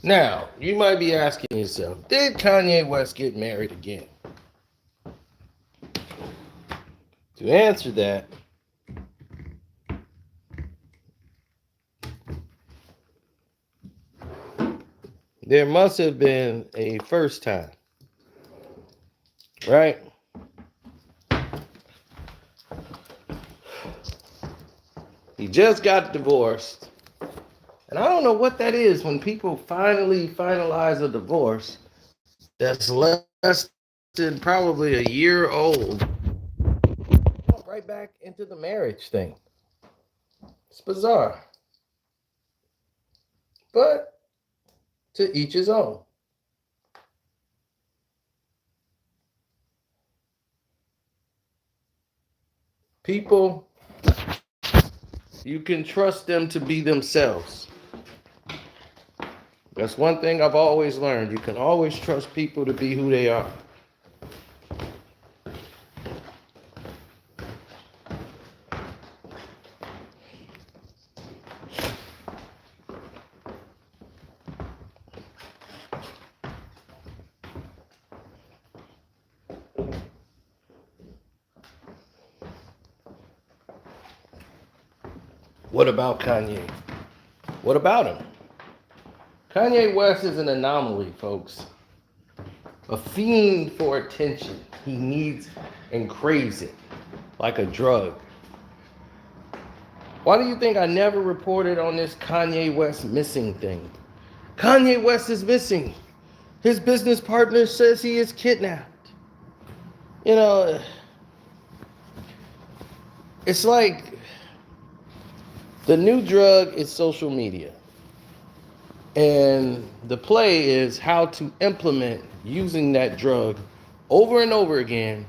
Now, you might be asking yourself, did Kanye West get married again? To answer that, there must have been a first time, right? He just got divorced. And I don't know what that is when people finally finalize a divorce that's less than probably a year old. Right back into the marriage thing. It's bizarre. But to each his own. People, you can trust them to be themselves. That's one thing I've always learned. You can always trust people to be who they are. What about Kanye? What about him? Kanye West is an anomaly, folks. A fiend for attention. He needs and craves it like a drug. Why do you think I never reported on this Kanye West missing thing? Kanye West is missing. His business partner says he is kidnapped. You know, it's like the new drug is social media. And the play is how to implement using that drug over and over again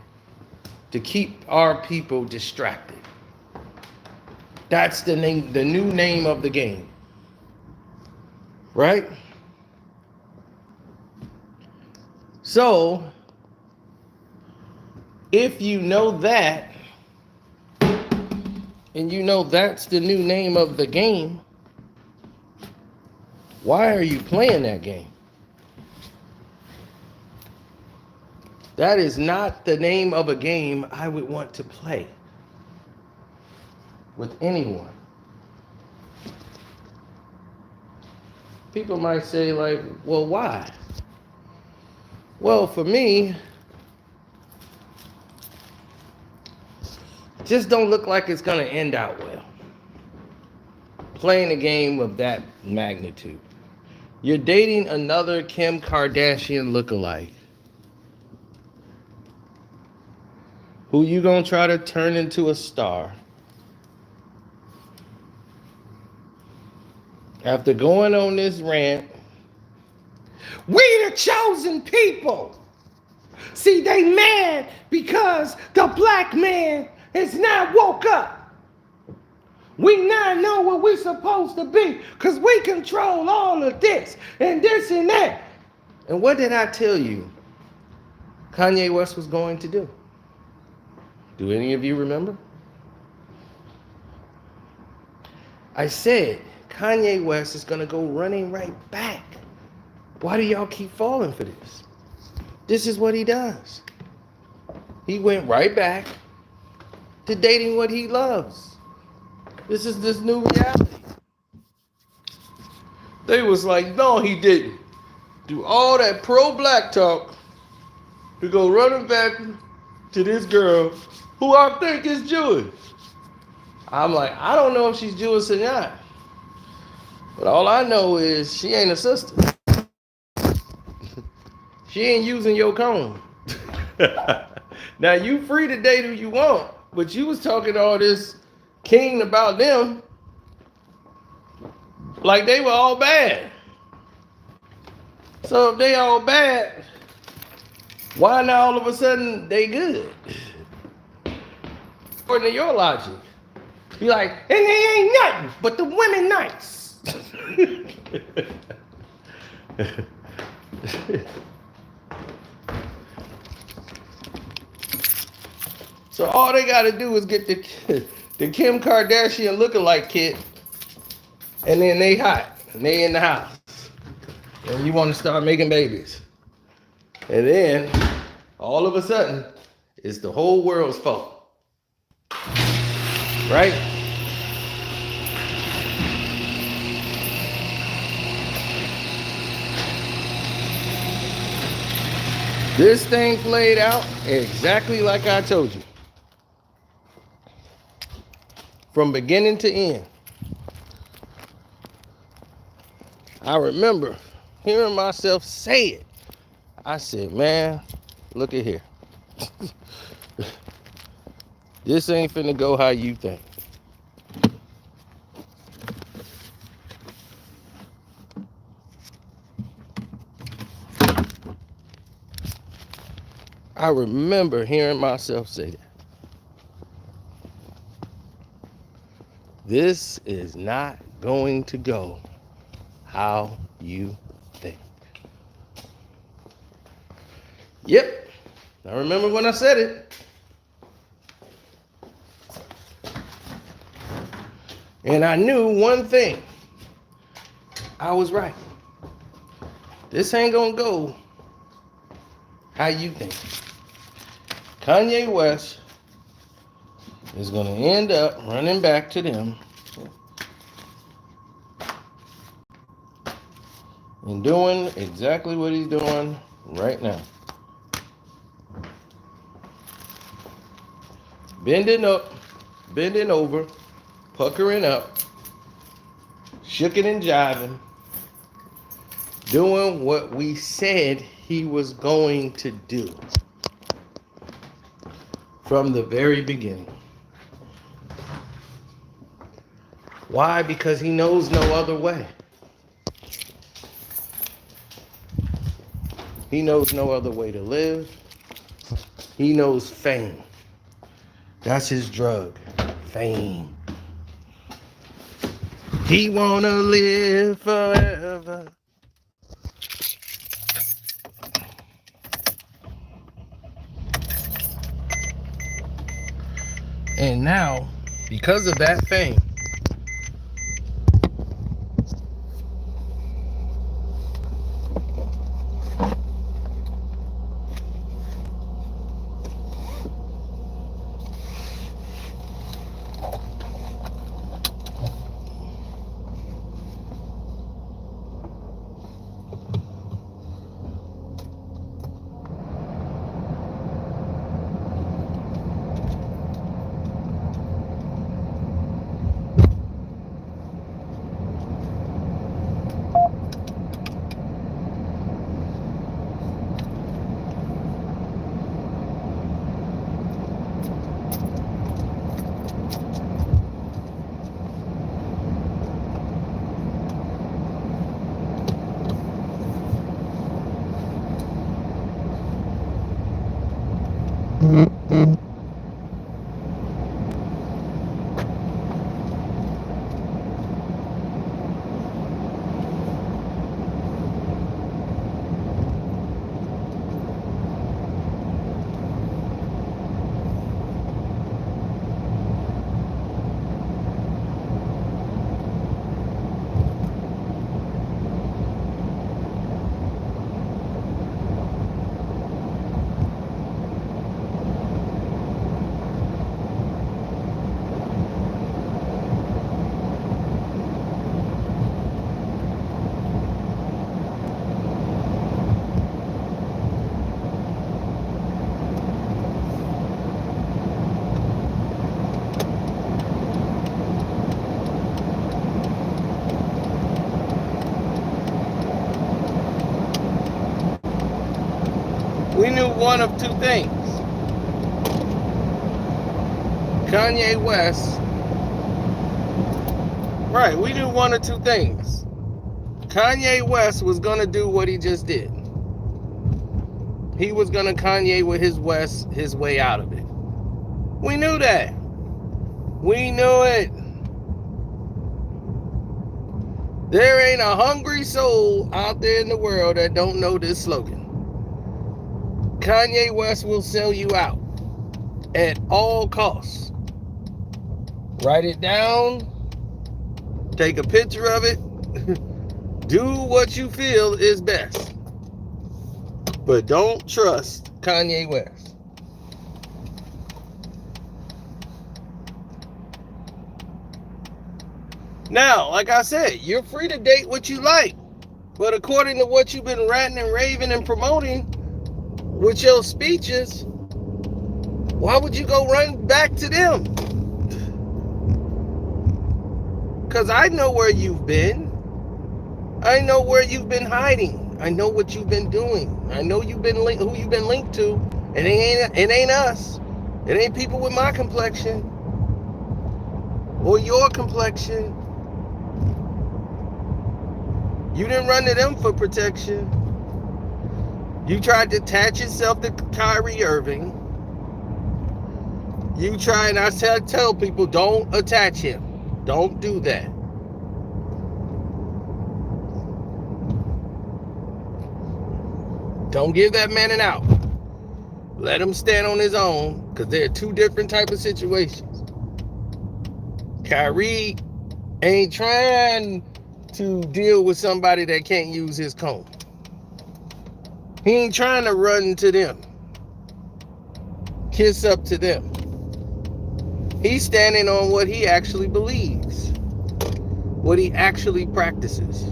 to keep our people distracted. That's the name, the new name of the game. Right? So, if you know that, and you know that's the new name of the game, why are you playing that game? That is not the name of a game I would want to play with anyone. People might say, like, well, why? Well, for me, just don't look like it's going to end out well. Playing a game of that magnitude. You're dating another Kim Kardashian lookalike who you gonna try to turn into a star. After going on this rant, we the chosen people. See, they mad because the black man is not woke up. We now know what we're supposed to be because we control all of this and this and that. And what did I tell you Kanye West was going to do? Do any of you remember? I said Kanye West is going to go running right back. Why do y'all keep falling for this? This is what he does. He went right back to dating what he loves. This is this new reality. They was like, no, he didn't. Do all that pro-black talk to go running back to this girl who I think is Jewish. I'm like, I don't know if she's Jewish or not. But all I know is she ain't a sister. She ain't using your comb. Now, you free to date who you want, but you was talking all this king about them like they were all bad. So if they all bad, why now all of a sudden they good? According to your logic. Be like, and they ain't nothing but the women nice. So all they gotta do is get the Kim Kardashian lookalike kid, and then they hot, and they in the house. and you want to start making babies. And then, all of a sudden, it's the whole world's fault. Right? This thing played out exactly like I told you. From beginning to end. I remember hearing myself say it. I said, man, look at here. This ain't finna go how you think. I remember hearing myself say that. This is not going to go how you think. Yep, I remember when I said it. And I knew one thing. I was right. This ain't gonna go how you think. Kanye West is gonna end up running back to them and doing exactly what he's doing right now. Bending up, bending over, puckering up, shooking and jiving, doing what we said he was going to do from the very beginning. Why? Because he knows no other way. He knows no other way to live. He knows fame. That's his drug, fame. He wanna live forever. And now, because of that fame, we knew one of two things. Kanye West, right, we knew one or two things. Kanye West was gonna do what he just did. He was gonna Kanye with his West his way out of it. We knew that. We knew it. There ain't a hungry soul out there in the world that don't know this slogan. Kanye West will sell you out at all costs. Write it down. Take a picture of it. Do what you feel is best. But don't trust Kanye West. Now, like I said, you're free to date what you like. But according to what you've been ranting and raving and promoting with your speeches, why would you go run back to them? Because I know where you've been. I know where you've been hiding. I know what you've been doing. I know who you've been linked to. It ain't us. It ain't people with my complexion or your complexion. You didn't run to them for protection. You tried to attach yourself to Kyrie Irving. You try, and I tell people, don't attach him. Don't do that. Don't give that man an out. Let him stand on his own, because they're two different type of situations. Kyrie ain't trying to deal with somebody that can't use his comb. He ain't trying to run to them, kiss up to them. He's standing on what he actually believes, what he actually practices.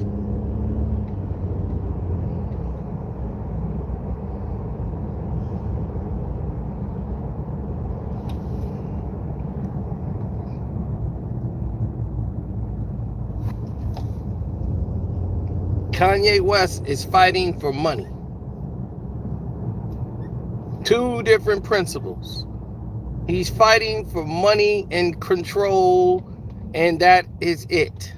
Kanye West is fighting for money. Two different principles. He's fighting for money and control, and that is it.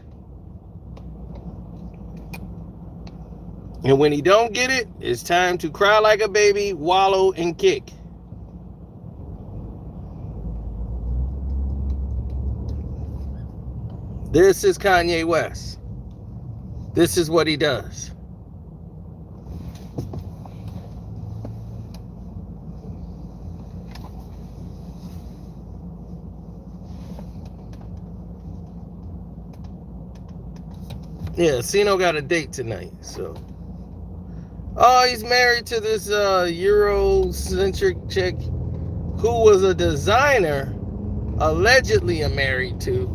And when he don't get it, it's time to cry like a baby, wallow, and kick. This is Kanye West. This is what he does. Yeah, Sino got a date tonight, so. Oh, he's married to this Eurocentric chick who was a designer, allegedly married to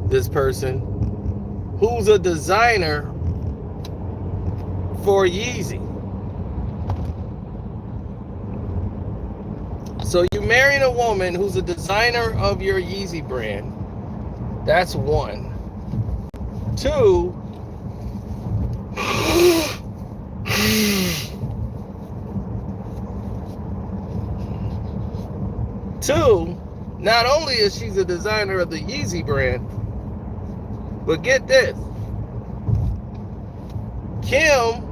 this person, who's a designer for Yeezy. So you marrying a woman who's a designer of your Yeezy brand. That's one. Two, not only is she a designer of the Yeezy brand, but get this, Kim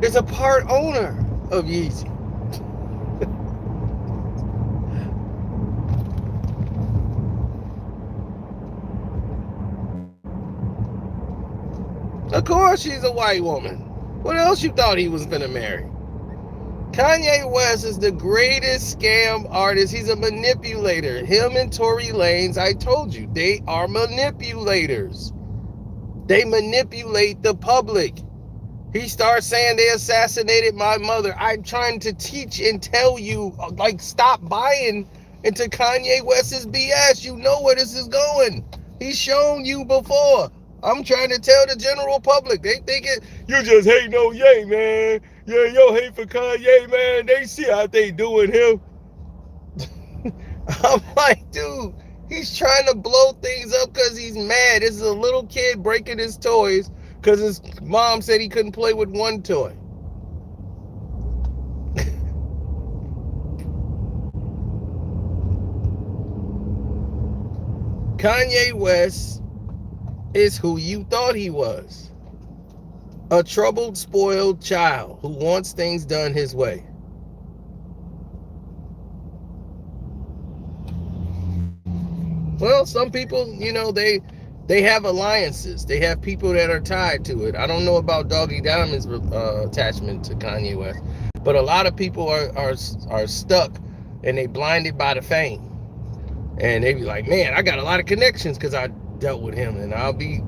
is a part owner of Yeezy. Of course she's a white woman. What else you thought he was gonna marry? Kanye West is the greatest scam artist. He's a manipulator. Him and Tory Lanez, I told you, they are manipulators. They manipulate the public. He starts saying they assassinated my mother. I'm trying to teach and tell you, like, stop buying into Kanye West's BS. You know where this is going. He's shown you before. I'm trying to tell the general public. They think you just hating on Ye, man. Yeah, yo hate for Kanye, man. They see how they doing him. I'm like, dude, he's trying to blow things up because he's mad. This is a little kid breaking his toys because his mom said he couldn't play with one toy. Kanye West is who you thought he was. A troubled, spoiled child who wants things done his way. Well, some people, they have alliances. They have people that are tied to it. I don't know about Doggy Diamond's attachment to Kanye West, but a lot of people are stuck and they blinded by the fame. And they be like, man, I got a lot of connections because I dealt with him, and I'll be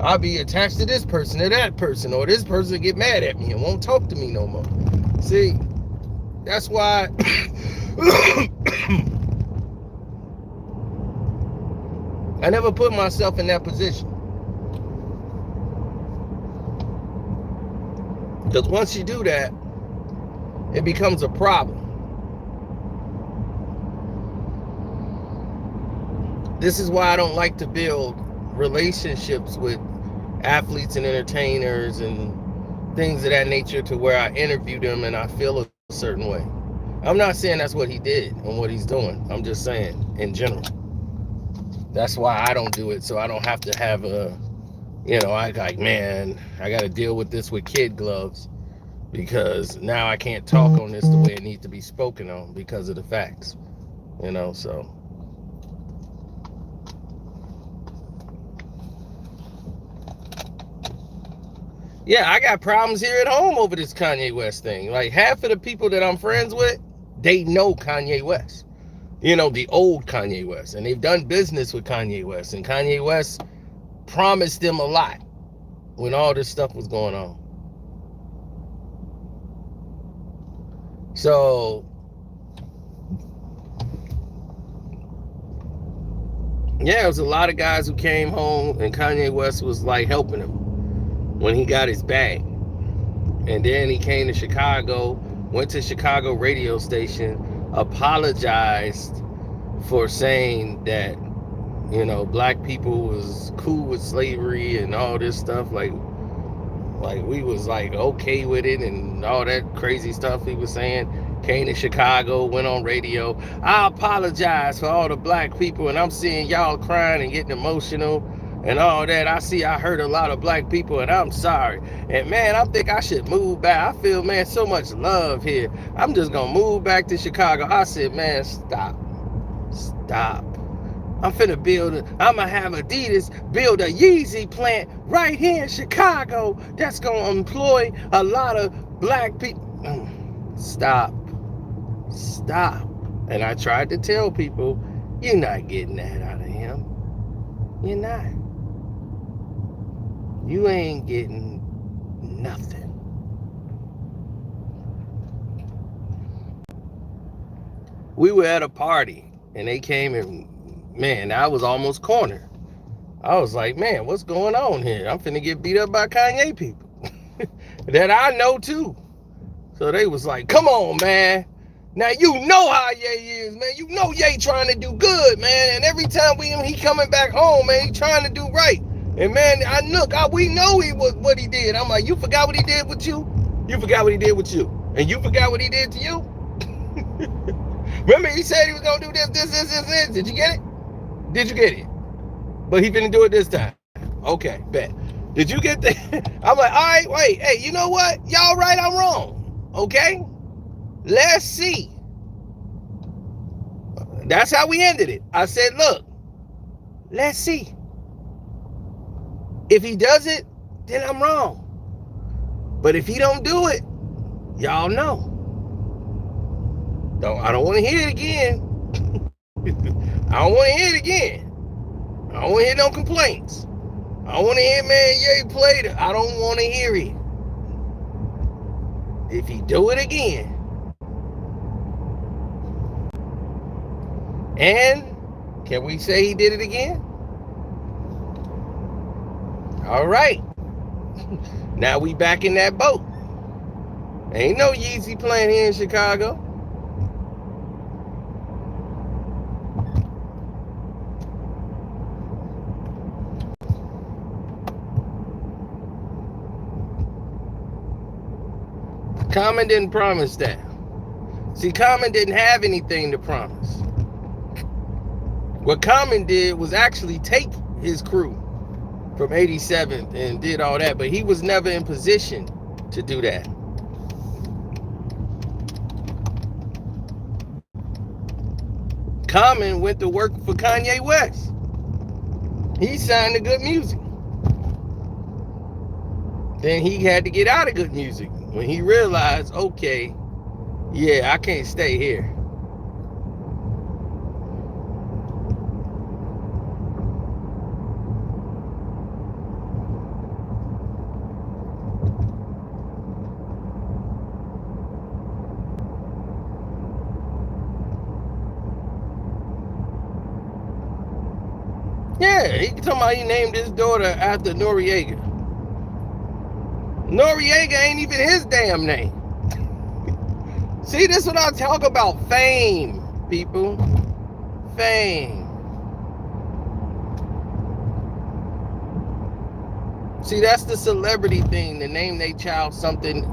I'll be attached to this person or that person, or this person get mad at me and won't talk to me no more. See, that's why I never put myself in that position. Because once you do that, it becomes a problem. This is why I don't like to build relationships with athletes and entertainers and things of that nature to where I interview them and I feel a certain way. I'm not saying that's what he did and what he's doing. I'm just saying in general. That's why I don't do it, so I don't have to have a, I got to deal with this with kid gloves, because now I can't talk on this the way it needs to be spoken on because of the facts, so. Yeah, I got problems here at home over this Kanye West thing. Like, half of the people that I'm friends with, they know Kanye West. The old Kanye West. And they've done business with Kanye West. And Kanye West promised them a lot when all this stuff was going on. So, yeah, it was a lot of guys who came home and Kanye West was like helping him when he got his bag. And then he came to Chicago, went to Chicago radio station, apologized for saying that, black people was cool with slavery and all this stuff. Like we was like okay with it and all that crazy stuff he was saying. Came to Chicago, went on radio. I apologize for all the black people, and I'm seeing y'all crying and getting emotional and all that. I hurt a lot of black people, and I'm sorry. And man, I think I should move back. I feel, man, so much love here. I'm just gonna move back to Chicago. I said, man, stop. I'm gonna have Adidas build a Yeezy plant right here in Chicago that's gonna employ a lot of black people. Stop. And I tried to tell people, you're not getting that out of him. You're not. You ain't getting nothing. We were at a party and they came and, man, I was almost cornered. I was like, man, what's going on here? I'm finna get beat up by Kanye people that I know too. So they was like, come on, man. Now you know how Ye is, man. You know Ye trying to do good, man. And every time he coming back home, man, he trying to do right. And man, we know what he did. I'm like, you forgot what he did with you? You forgot what he did with you. And you forgot what he did to you? Remember he said he was gonna do this. Did you get it? Did you get it? But he finna do it this time. Okay, bet. Did you get that? I'm like, all right, wait, hey, you know what? Y'all right, I'm wrong. Okay? Let's see. That's how we ended it. I said, look, let's see. If he does it, then I'm wrong. But if he don't do it, y'all know. I don't want to hear it again. I don't want to hear it again. I don't want to hear no complaints. I don't want to hear, man, Ye played it. I don't want to hear it. If he do it again, and can we say he did it again? All right. Now we back in that boat. Ain't no Yeezy playing here in Chicago. Common didn't promise that. See, Common didn't have anything to promise. What Common did was actually take his crew from 87th and did all that, but he was never in position to do that. Common went to work for Kanye West. He signed to Good Music. Then he had to get out of Good Music when he realized, okay, yeah, I can't stay here. Yeah, he talking about he named his daughter after Noriega. Noriega ain't even his damn name. See, this is what I talk about. Fame, people. Fame. See, that's the celebrity thing, to name their child something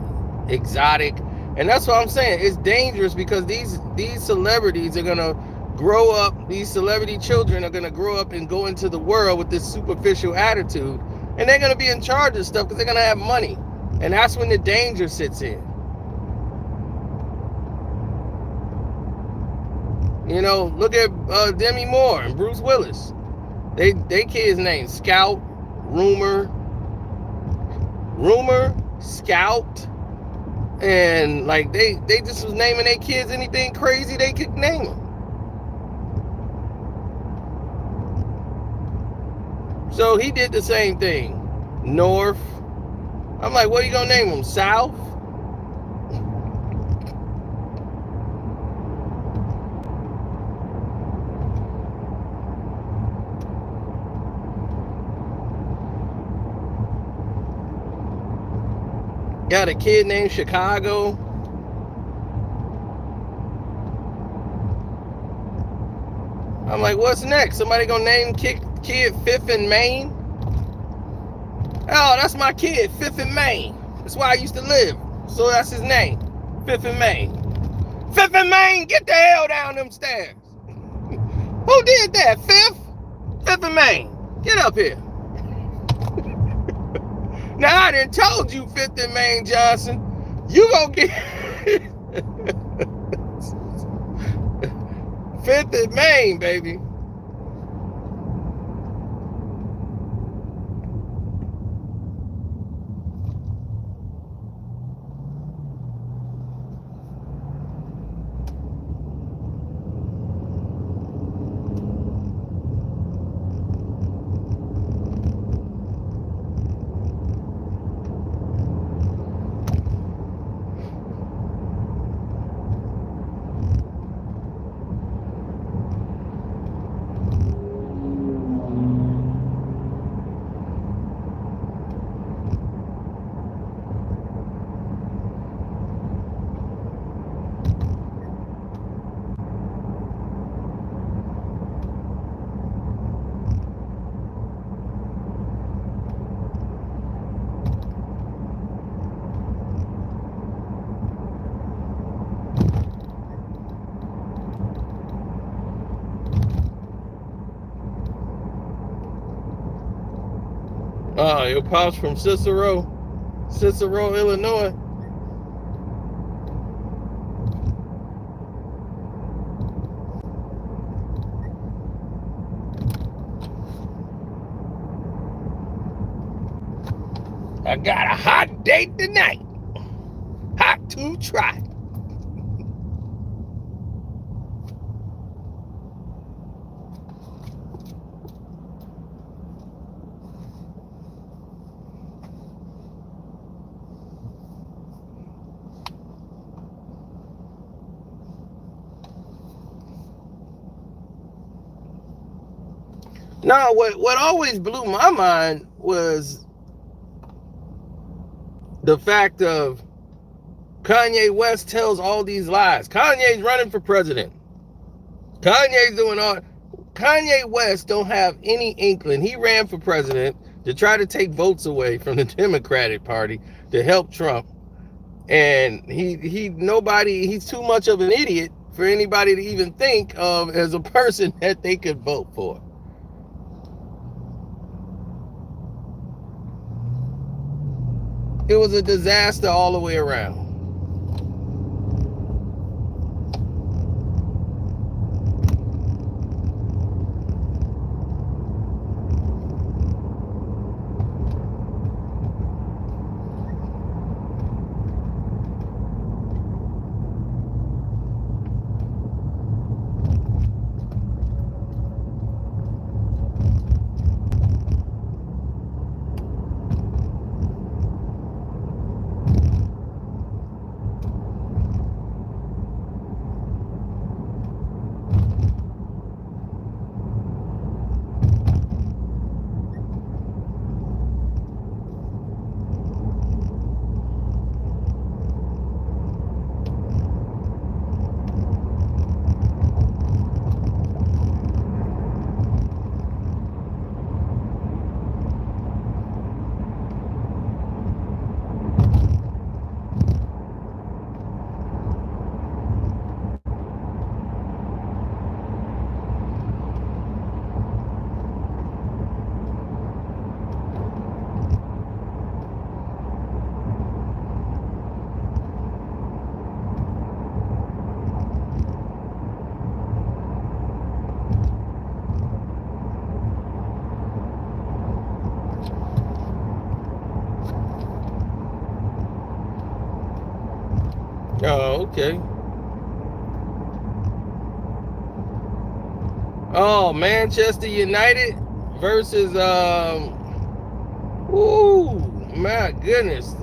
exotic. And that's what I'm saying. It's dangerous because these celebrities are gonna grow up, these celebrity children are gonna grow up and go into the world with this superficial attitude. And they're gonna be in charge of stuff because they're gonna have money. And that's when the danger sits in. You know, look at Demi Moore and Bruce Willis. They kids' names Scout, Rumor, Scout, and like they just was naming their kids anything crazy they could name them. So he did the same thing. North. I'm like, what are you gonna name them? South? Got a kid named Chicago. I'm like, what's next? Somebody gonna name kid Fifth in Maine? Oh, that's my kid, Fifth in Maine. That's where I used to live. So that's his name, Fifth in Maine. Fifth in Maine, get the hell down them stairs. Who did that, Fifth? Fifth in Maine, get up here. Now I done told you, Fifth in Maine Johnson, you gonna get Fifth in Maine, baby. Oh, your pops from Cicero, Illinois. I got a hot date tonight. Hot to try. Now, what always blew my mind was the fact of Kanye West tells all these lies. Kanye's running for president. Kanye's doing all. Kanye West don't have any inkling. He ran for president to try to take votes away from the Democratic Party to help Trump. And he's too much of an idiot for anybody to even think of as a person that they could vote for. It was a disaster all the way around. Oh, okay. Oh, Manchester United versus ooh, my goodness.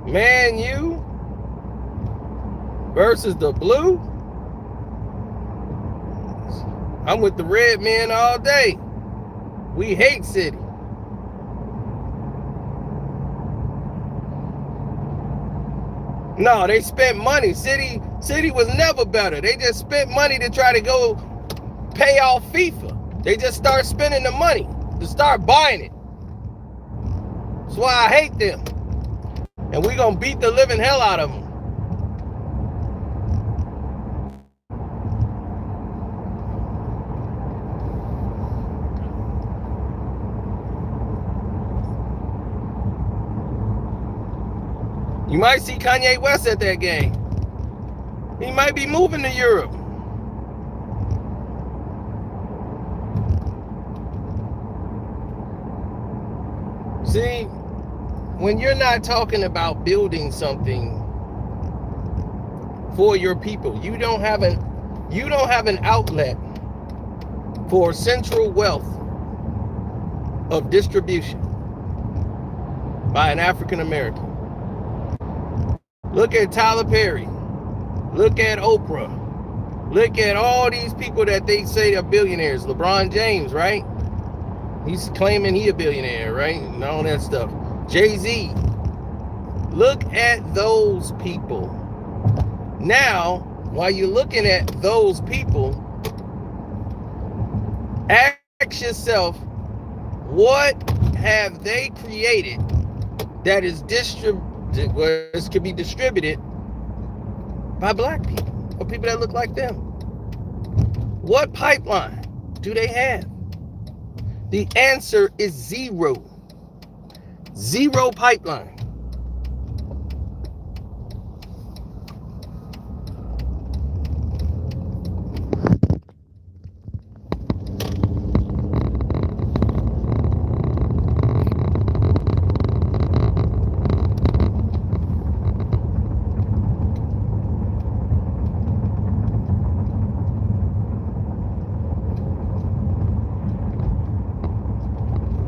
Man U versus the Blue. I'm with the red men all day. We hate City. No, they spent money. City was never better. They just spent money to try to go pay off FIFA. They just start spending the money to start buying it. That's why I hate them. And we gonna beat the living hell out of them. You might see Kanye West at that game. He might be moving to Europe. See, when you're not talking about building something for your people, you don't have an outlet for central wealth of distribution by an African American. Look at Tyler Perry. Look at Oprah. Look at all these people that they say are billionaires. LeBron James, right? He's claiming he a billionaire, right? And all that stuff. Jay-Z. Look at those people. Now, while you're looking at those people, ask yourself, what have they created that is could be distributed by black people or people that look like them? What pipeline do they have? The answer is zero. Zero pipeline.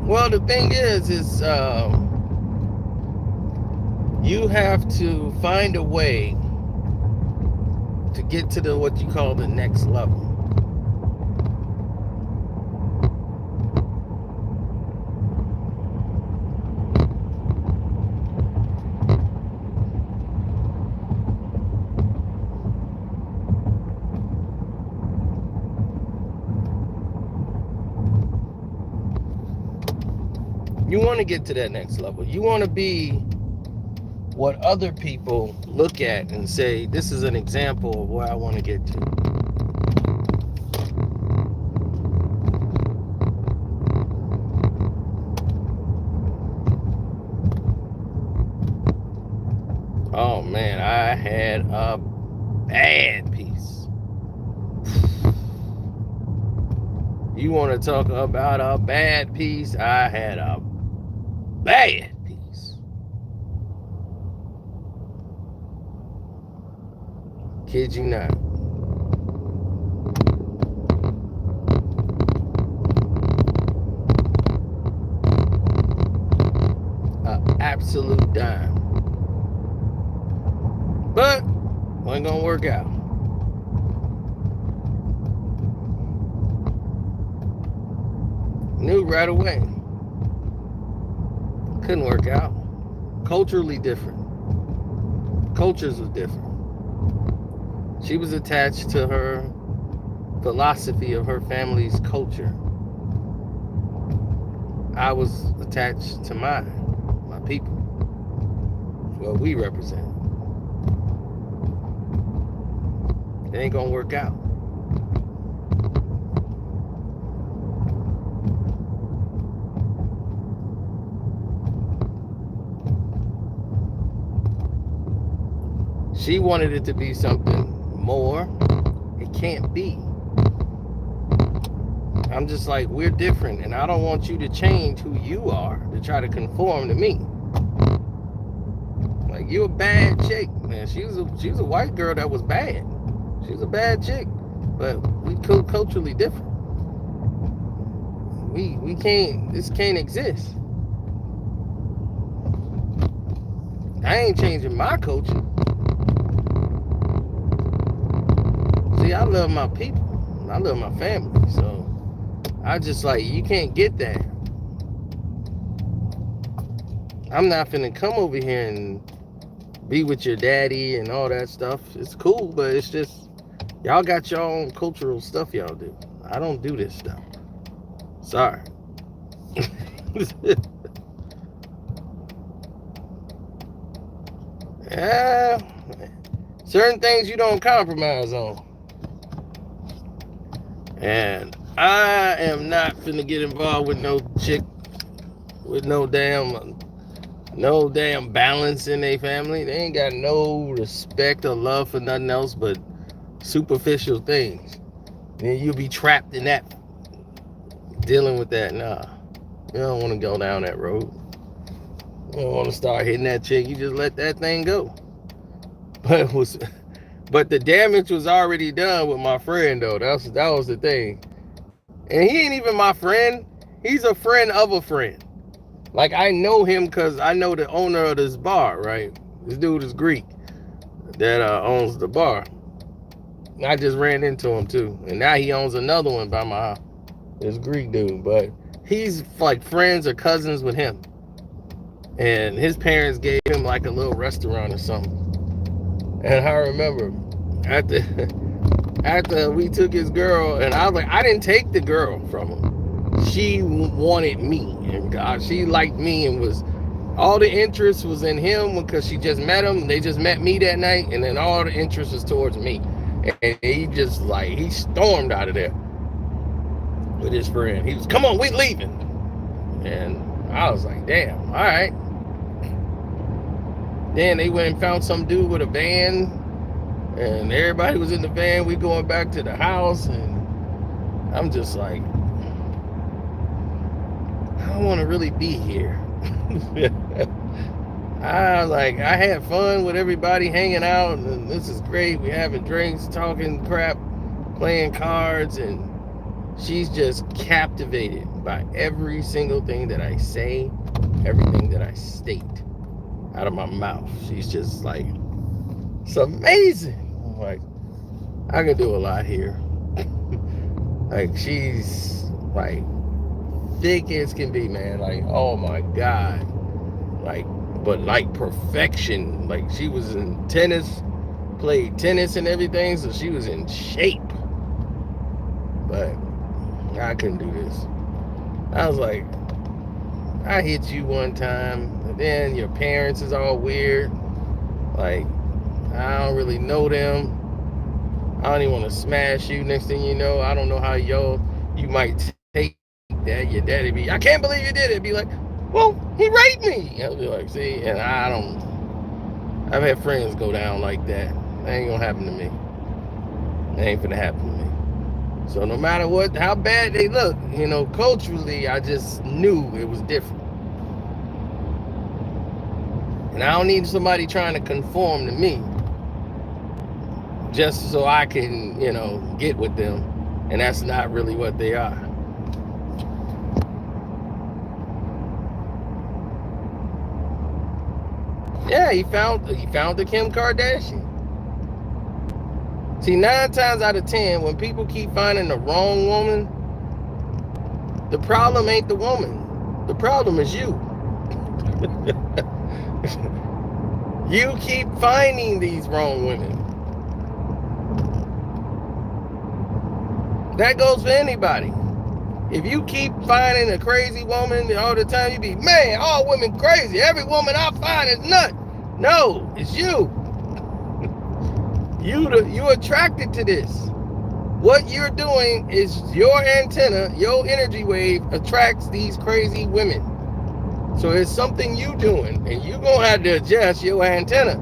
Well, the thing is you have to find a way to get to what you call the next level. You want to get to that next level. You want to be what other people look at and say, this is an example of where I want to get to. Oh man, I had a bad piece. You want to talk about a bad piece? I had a bad piece. Kid you not. An absolute dime. But wasn't gonna work out. Knew right away. Couldn't work out. Culturally different. Cultures was different. She was attached to her philosophy of her family's culture. I was attached to my people. What we represent. It ain't gonna work out. She wanted it to be something more. It can't be. I'm just like, we're different, and I don't want you to change who you are to try to conform to me. Like, you a bad chick, man. She was a white girl that was bad. She was a bad chick, but we culturally different. We can't. This can't exist. I ain't changing my culture. See, I love my people. I love my family. So I just like, you can't get that. I'm not finna come over here and be with your daddy and all that stuff. It's cool, but it's just, y'all got your own cultural stuff y'all do. I don't do this stuff. Sorry. Yeah, certain things you don't compromise on. And I am not finna get involved with no chick with no damn balance in their family. They ain't got no respect or love for nothing else but superficial things. And you'll be trapped in that, dealing with that. Nah, you don't want to go down that road. You don't want to start hitting that chick. You just let that thing go. But the damage was already done with my friend, though. That was the thing. And he ain't even my friend. He's a friend of a friend. Like, I know him because I know the owner of this bar, right? This dude is Greek that owns the bar. I just ran into him too. And now he owns another one by my house. This Greek dude. But he's like friends or cousins with him. And his parents gave him like a little restaurant or something. And I remember after we took his girl, and I was like, I didn't take the girl from him. She wanted me, and God, she liked me, and was all the interest was in him because she just met him. They just met me that night, and then all the interest was towards me. And he just like, he stormed out of there with his friend. He was, come on, we leaving. And I was like, damn, all right. Then they went and found some dude with a van, and everybody was in the van. We going back to the house, and I'm just like, I don't want to really be here. I had fun with everybody hanging out, and this is great. We having drinks, talking crap, playing cards, and she's just captivated by every single thing that I say, everything that I state out of my mouth. She's just like, it's amazing. I'm like, I can do a lot here. Like, she's like thick as can be, man. Like, oh my God. Like, but like perfection. Like, she was in tennis, played tennis and everything, so she was in shape. But I couldn't do this. I was like, I hit you one time, and then your parents is all weird. Like, I don't really know them. I don't even want to smash you. Next thing you know, I don't know how you might take that. Your daddy be, I can't believe you did it. Be like, well, he raped me. I'll be like, see, and I've had friends go down like that. That ain't gonna happen to me. That ain't gonna happen to me. So no matter what, how bad they look, culturally, I just knew it was different. And I don't need somebody trying to conform to me just so I can, get with them. And that's not really what they are. Yeah, he found the Kim Kardashian. See, 9 times out of 10, when people keep finding the wrong woman, the problem ain't the woman. The problem is you. You keep finding these wrong women. That goes for anybody. If you keep finding a crazy woman all the time, you be, man, all women crazy. Every woman I find is nuts. No, it's you. You attracted to this. What you're doing is your antenna, your energy wave attracts these crazy women. So it's something you doing, and you're gonna have to adjust your antenna.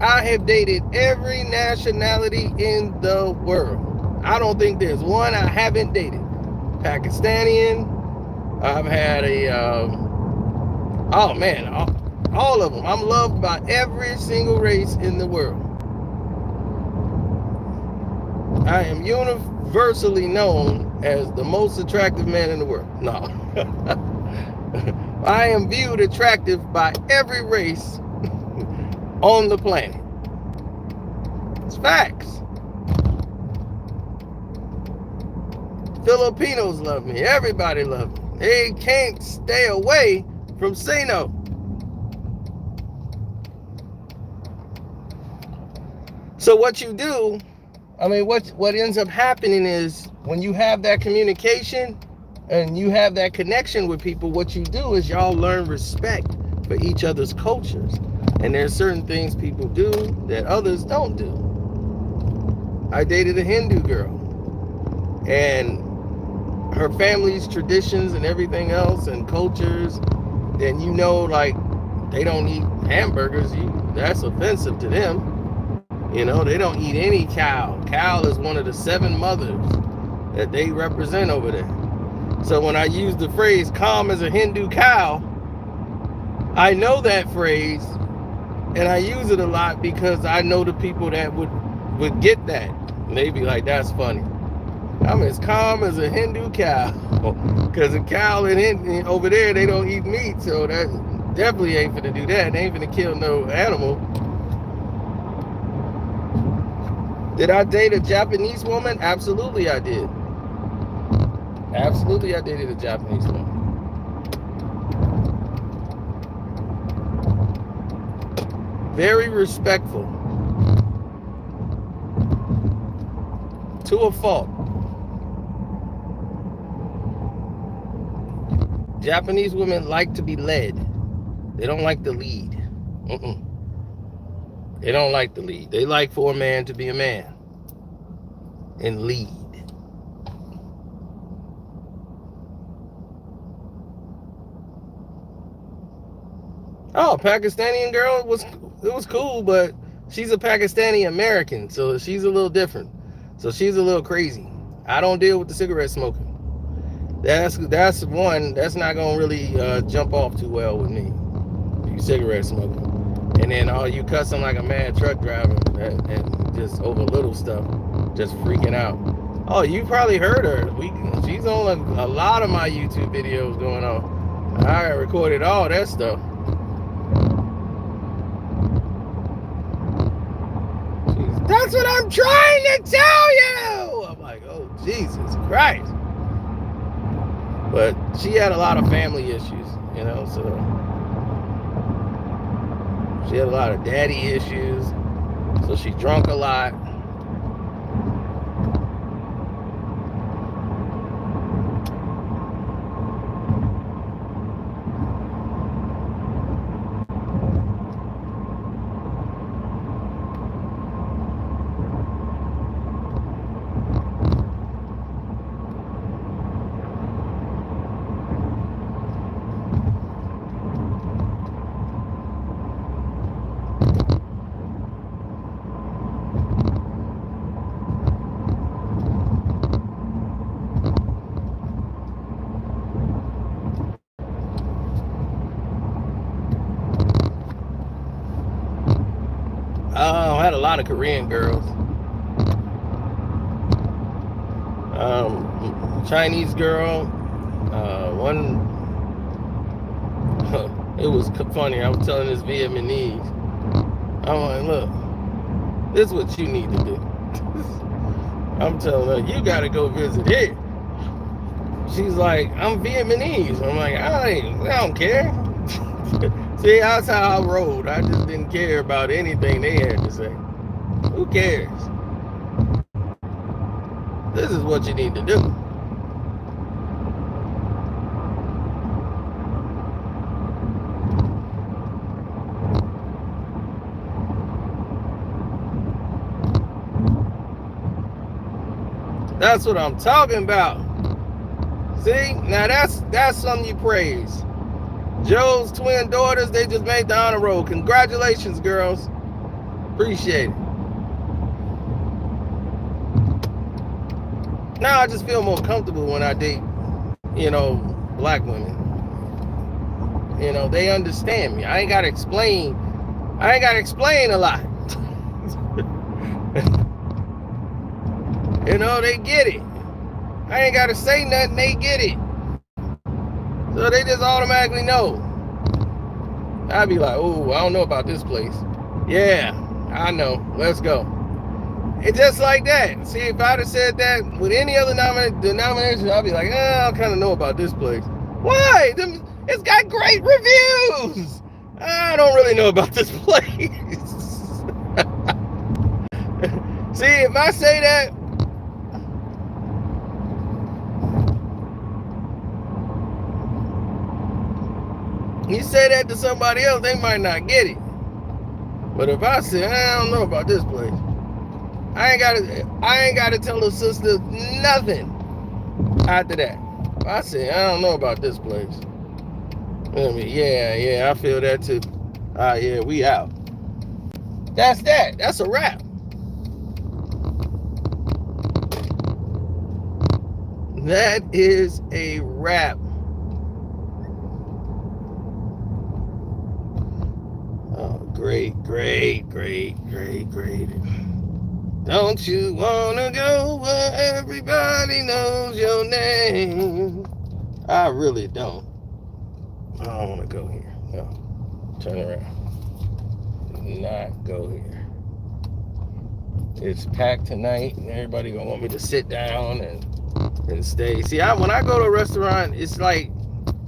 I have dated every nationality in the world. I don't think there's one I haven't dated. Pakistani. I've had oh man, all of them. I'm loved by every single race in the world. I am universally known as the most attractive man in the world. No. I am viewed attractive by every race on the planet. It's facts. Filipinos love me. Everybody loves me. They can't stay away from Sino. So what you do, I mean, what ends up happening is when you have that communication and you have that connection with people, what you do is y'all learn respect for each other's cultures. And there's certain things people do that others don't do. I dated a Hindu girl, and her family's traditions and everything else and cultures, then you know, like, they don't eat hamburgers. That's offensive to them. You know, they don't eat any cow. Cow is one of the 7 mothers that they represent over there. So when I use the phrase calm as a Hindu cow, I know that phrase, and I use it a lot because I know the people that would get that. And they be like, that's funny. I'm as calm as a Hindu cow. Because a cow over there, they don't eat meat. So that definitely ain't finna do that. They ain't finna kill no animal. Did I date a Japanese woman? Absolutely I did. Absolutely I dated a Japanese woman. Very respectful. To a fault. Japanese women like to be led. They don't like to lead. They don't like to lead. They like for a man to be a man and lead. Oh, Pakistani girl, it was cool, but she's a Pakistani American, so she's a little different. So she's a little crazy. I don't deal with the cigarette smoking. That's one that's not gonna really jump off too well with me. You cigarette smoking, and then you cussing like a mad truck driver and just over little stuff, just freaking out. Oh, you probably heard her. She's on a lot of my YouTube videos going on. I recorded all that stuff. That's what I'm trying to tell you. I'm like, oh, Jesus Christ. But she had a lot of family issues, you know, so she had a lot of daddy issues. So she drunk a lot. I had a lot of Korean girls. Chinese girl. One. It was funny. I was telling this Vietnamese. I'm like, look, this is what you need to do. I'm telling her, you gotta go visit here. She's like, I'm Vietnamese. I'm like, I don't care. See, that's how I rolled. I just didn't care about anything they had to say. Who cares? This is what you need to do. That's what I'm talking about. See, now that's something you praise. Joe's twin daughters, they just made the honor roll. Congratulations, girls. Appreciate it. Now I just feel more comfortable when I date, black women. They understand me. I ain't gotta explain. I ain't gotta explain a lot. They get it. I ain't gotta say nothing. They get it. So they just automatically know. I'd be like, oh, I don't know about this place. Yeah, I know. Let's go. It's just like that. See, if I'd have said that with any other denomination, I'd be like, I kind of know about this place. Why? It's got great reviews. I don't really know about this place. See, if I say that, you say that to somebody else, they might not get it. But if I say, I don't know about this place, I ain't gotta tell the sister nothing after that. If I say, I don't know about this place. Yeah, I feel that too. Yeah, we out. That's that. That's a wrap. That is a wrap. Oh, great. Don't you wanna go where everybody knows your name? I really don't. I don't wanna go here. No. Turn around. Not go here. It's packed tonight and everybody gonna want me to sit down and stay. See, when I go to a restaurant, it's like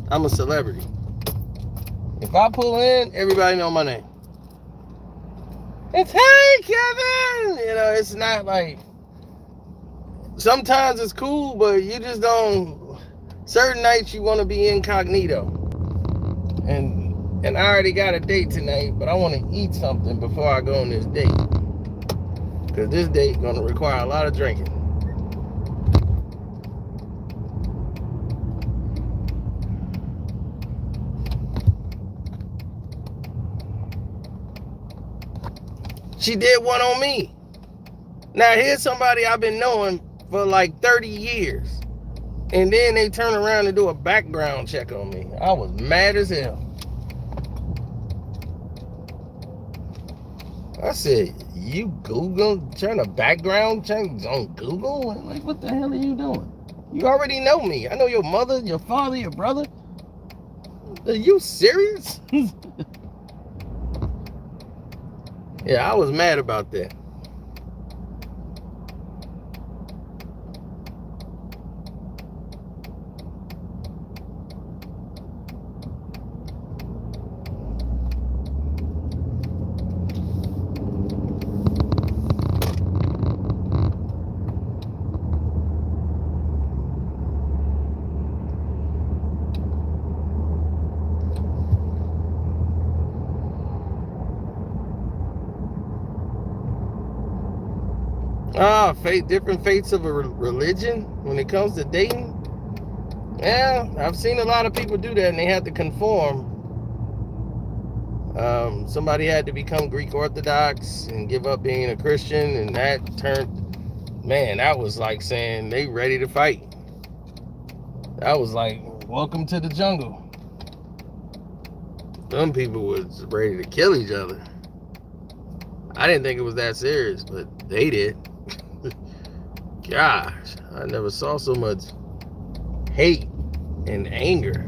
I'm a celebrity. If I pull in, everybody know my name. It's, hey, Kevin! It's not like, sometimes it's cool, but you just don't, certain nights you want to be incognito. And I already got a date tonight, but I want to eat something before I go on this date. Because this date going to require a lot of drinking. She did one on me. Now, here's somebody I've been knowing for like 30 years. And then they turn around and do a background check on me. I was mad as hell. I said, you trying to background check on Google? Like, what the hell are you doing? You already know me. I know your mother, your father, your brother. Are you serious? Yeah, I was mad about that. Different fates of a religion when it comes to dating. Yeah, I've seen a lot of people do that and they had to conform. Somebody had to become Greek Orthodox and give up being a Christian, and that was like saying they ready to fight. That was like, welcome to the jungle. Some people was ready to kill each other. I didn't think it was that serious, but they did. Gosh, I never saw so much hate and anger.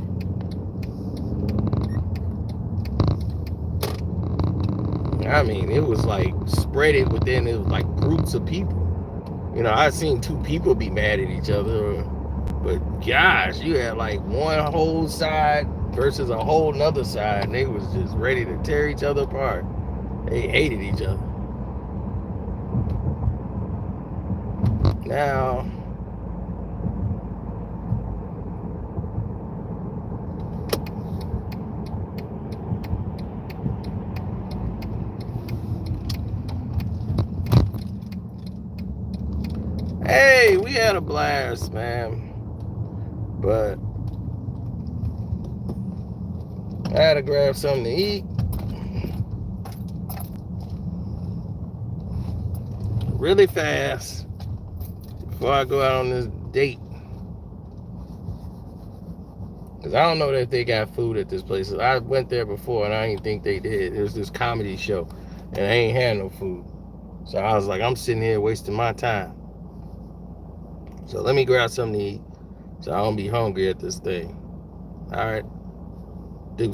I mean, it was like spread it within, it was like groups of people. I've seen two people be mad at each other, but gosh, you had like one whole side versus a whole nother side, and they was just ready to tear each other apart. They hated each other. Now, hey, we had a blast, man. But I had to grab something to eat. Really fast before I go out on this date. Because I don't know that they got food at this place. I went there before and I didn't think they did. It was this comedy show and I ain't had no food. So I was like, I'm sitting here wasting my time. So let me grab something to eat so I don't be hungry at this thing. All right.